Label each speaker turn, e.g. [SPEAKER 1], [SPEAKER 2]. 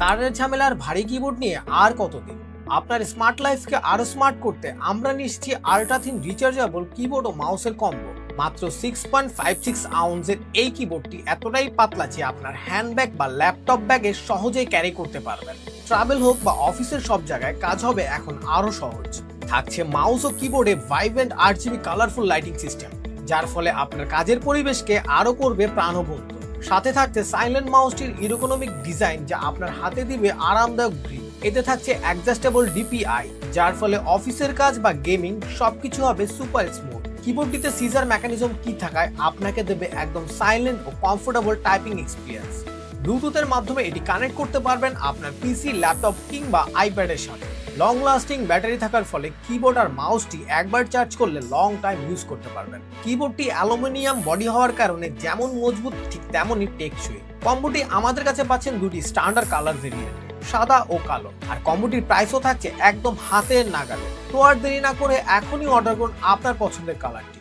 [SPEAKER 1] তারের ঝামেলার ভারী কিবোর্ড নিয়ে আর কতদিন? আপনার স্মার্ট লাইফকে আরো স্মার্ট করতে আমরা নিচ্ছি আল্ট্রা থিন রিচার্জেবল কিবোর্ড ও মাউসের কম্বো। মাত্র 6.56 আউন্সের এই কিবোর্ডটি এতটাই পাতলা যে আপনার হ্যান্ডব্যাগ বা ল্যাপটপ ব্যাগে সহজেই ক্যারি করতে পারবেন। ট্রাভেল হোক বা অফিসের সব জায়গায় কাজ হবে এখন আরো সহজ। থাকছে মাউস ও কিবোর্ডে vibrant RGB colourful lighting system, যার ফলে আপনার কাজের পরিবেশকে আরো করবে প্রাণবন্ত। সাথে থাকছে সাইলেন্ট মাউসটির ইরোকোনমিক ডিজাইন, যা আপনার হাতে দিবে আরামদায়ক গ্রিপ। এতে থাকছে অ্যাডজাস্টেবল DPI, যার ফলে অফিসের কাজ বা গেমিং সবকিছু হবে সুপার স্মুথ। কিবোর্ডটিতে সিজার মেকানিজম কি থাকায় আপনাকে দেবে একদম সাইলেন্ট ও কমফোর্টেবল টাইপিং এক্সপিরিয়েন্স। ব্লুটুথের মাধ্যমে এটি কানেক্ট করতে পারবেন আপনার পিসি, ল্যাপটপ কিংবা আইপ্যাডের সাথে। লং লাস্টিং ব্যাটারি থাকার ফলে কিবোর্ড আর মাউসটি একবার চার্জ করলে লং টাইম ইউজ করতে পারবেন। কিবোর্ডটি অ্যালুমিনিয়াম বডি হওয়ার কারণে যেমন মজবুত ঠিক তেমনই টেকসই। কম্বোটি আমাদের কাছে পাচ্ছেন দুটি স্ট্যান্ডার্ড কালার ভেরিয়েন্ট, সাদা ও কালো। আর কম্বোটির প্রাইসও থাকছে একদম হাতের নাগালে। তো আর দেরি না করে এখনই অর্ডার করুন আপনার পছন্দের কালারটি।